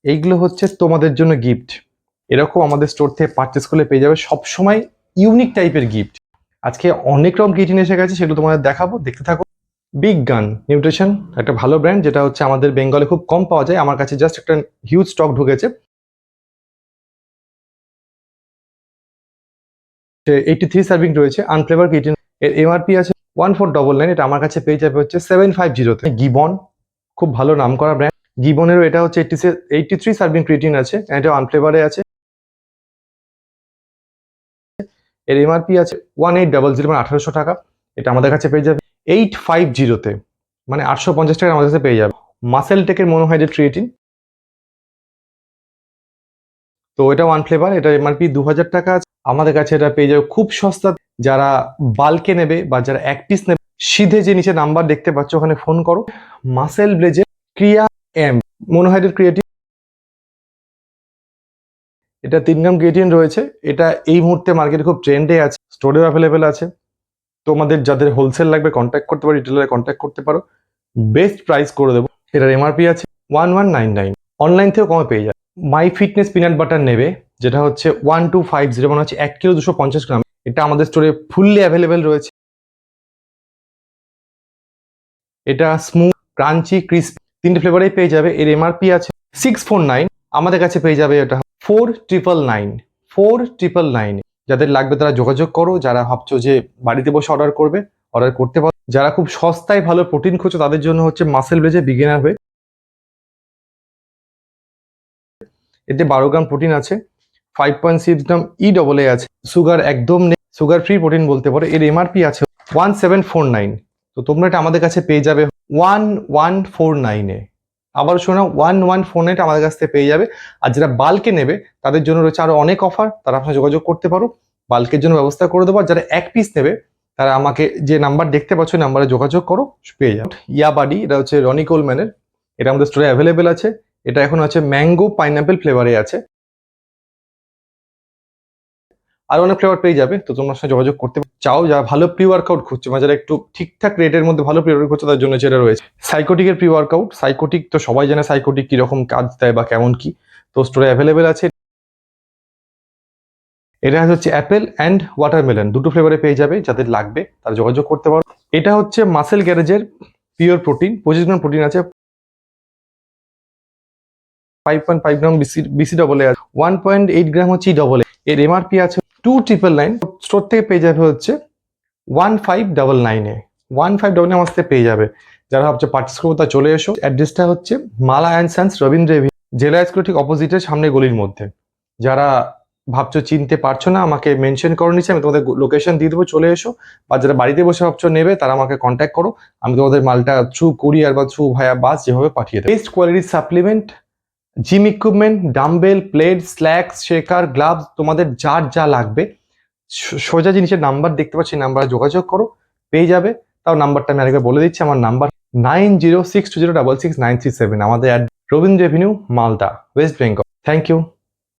এইগুলো হচ্ছে তোমাদের জন্য গিফট। এরকম আমাদের স্টোর থেকে পারচেস করলে পেয়ে যাবে সবসময় ইউনিক টাইপের গিফট। আজকে অনেক রকম কিটিন এসে গেছে, সেগুলো তোমাদের দেখাবো, দেখতে থাকো। বিগ গান নিউট্রিশন একটা ভালো ব্র্যান্ড, যেটা হচ্ছে আমাদের বেঙ্গলে খুব কম পাওয়া যায়। আমার কাছে জাস্ট একটা হিউজ স্টক ঢুকেছে। 83 সার্ভিং রয়েছে আনফ্লেভার কিটিন। এর এমআরপি আছে 1499। এটা আমার কাছে পেয়ে যাবে হচ্ছে 750-তে। গিবন খুব ভালো নাম করা ব্র্যান্ড। গিবনেরও এটা হচ্ছে 83 সার্ভিং ক্রিয়েটিন আছে, এটা আনফ্লেভারে আছে। এর এমআরপি আছে 1800, মানে 1800 টাকা। এটা আমাদের কাছে পেয়ে যাবে 850-তে, মানে 850 টাকা আমাদের কাছে পেয়ে যাবে। মাসেল টেকের মনোহাইড্রেট ক্রিয়েটিন, তো এটা ওয়ান ফ্লেভার, এটা এমআরপি 2000 টাকা আছে। আমাদের কাছে এটা পেয়ে যাবে খুব সস্তা। যারা বাল্কে নেবে বা যারা এক পিস নেবে, সিধে যে নিচে নাম্বার দেখতে পাচ্ছ ওখানে ফোন করো। মাসেল ব্লেজে ক্রিয়া এম মনোহাইড্রেট ক্রিয়েটিন, এটা 3 গ্রাম ক্রিয়েটিন রয়েছে। এটা এই মুহূর্তে মার্কেটে খুব ট্রেন্ডে আছে, স্টোরেও অ্যাভেলেবেল আছে। তোমাদের যাদের হোলসেল লাগবে কন্ট্যাক্ট করতে পারো, রিটেলারে কন্ট্যাক্ট করতে পারো, বেস্ট প্রাইস করে দেবো। এটার এমআরপি আছে 1199। অনলাইন থেকেও কমে পেয়ে যাবে। মাই ফিটনেস পিনাট বাটার নেবে, যেটা হচ্ছে 1250, মানে হচ্ছে 1 কিলো 250 গ্রাম। এটা আমাদের স্টোরে ফুললি অ্যাভেলেবেল রয়েছে। এটা স্মুথ, ক্রাঞ্চি, ক্রিস্পি, 3টে ফ্লেভারেই পেয়ে যাবে। এর এমআরপি আছে 649। আমাদের কাছে পেয়ে যাবে এটা 4999। 4999। যাদের লাগবে তারা যোগাযোগ করো। যারা ভাবছো যে বাড়িতে বসে অর্ডার করবে, অর্ডার করতে পারো। যারা খুব সস্তায় ভালো প্রোটিন খুঁজছো তাদের জন্য হচ্ছে মাসেল ব্লেজে বিগিনার হয়ে। এতে 12 গ্রাম প্রোটিন আছে, 5.6 গ্রাম EAA আছে, সুগার একদম নেই, সুগার ফ্রি প্রোটিন বলতে পারো। এর এমআরপি আছে 1749। তো তোমরা এটা আমাদের কাছে পেয়ে যাবে 1149-এ। আবার শোনো, 1149 আমাদের কাছ থেকে পেয়ে যাবে। আর যারা বাল্কে নেবে তাদের জন্য রয়েছে আরো অনেক অফার, তারা আপনার যোগাযোগ করতে পারো, বাল্কের জন্য ব্যবস্থা করে দেবো। আর যারা এক পিস নেবে তারা আমাকে যে নাম্বার দেখতে পাচ্ছ নাম্বারে যোগাযোগ করো, পেয়ে যাবে। ইয়াবাডি, এটা হচ্ছে রনি কোলম্যানের, এটা আমাদের স্টোরে অ্যাভেলেবেল আছে। এটা এখন আছে ম্যাঙ্গো পাইনাপেল ফ্লেভারে আছে, আর অনেক ফ্লেভার পেয়ে যাবে। তো তোমার সাথে যোগাযোগ করতে চাও যারা ভালো প্রি ওয়ার্কআউট খুঁজছে, মানে যারা একটু ঠিকঠাক রেটের মধ্যে ভালো প্রি ওয়ার্কআউট খুঁজছে, তার জন্য যেটা রয়েছে সাইকোটিকের প্রি ওয়ার্কআউট। সাইকোটিক তো সবাই জানে সাইকোটিক কিরকম কাজ দেয় বা কেমন কি, তো স্টোরে অ্যাভেলেবেল আছে। এটা হচ্ছে অ্যাপেল অ্যান্ড ওয়াটারমেলন, দুটো ফ্লেভারে পেয়ে যাবে। যাদের লাগবে তারা যোগাযোগ করতে পারো। এটা হচ্ছে মাসেল গ্যারেজের পিওর প্রোটিন, 25 গ্রাম প্রোটিন আছে, 5.5 গ্রাম BCAA আছে, 1.8 গ্রাম হচ্ছে EAA। এর এমআরপি আছে 2999। স্টোর থেকে পেয়ে যাবে হচ্ছে 1599-এ। 1599 আমার থেকে পেয়ে যাবে। যারা ভাবছে পার্চেস করবো তারা চলে এসো। অ্যাড্রেসটা হচ্ছে মালা অ্যান্ড সান্স, রবীন্দ্র এভিনিউ, জেলা স্কুল ঠিক অপোজিটের সামনে গলির মধ্যে। যারা ভাবছো চিনতে পারছো না, আমাকে মেনশন করো নিচে, আমি তোমাদের লোকেশন দিয়ে দেবো, চলে এসো। বা যারা বাড়িতে বসে ভাবছো নেবে তারা আমাকে কন্ট্যাক্ট করো, আমি তোমাদের মালটা থ্রু কুরিয়ার বা থ্রু ভায়া বাস যেভাবে পাঠিয়ে দেবো। বেস্ট কোয়ালিটির supplement, gym equipment, dumbbell, plate, slacks, shaker, gloves, তোমাদের যার যা লাগবে সোজা জিনিসের নাম্বার দেখতে পাচ্ছি, নাম্বারে যোগাযোগ করো, পেয়ে যাবে। তাও নাম্বারটা আমি আরেকবার বলে দিচ্ছি, আমার নাম্বার 9062066937। আমাদের Rabindra avenue, Malda, West Bengal. Thank you.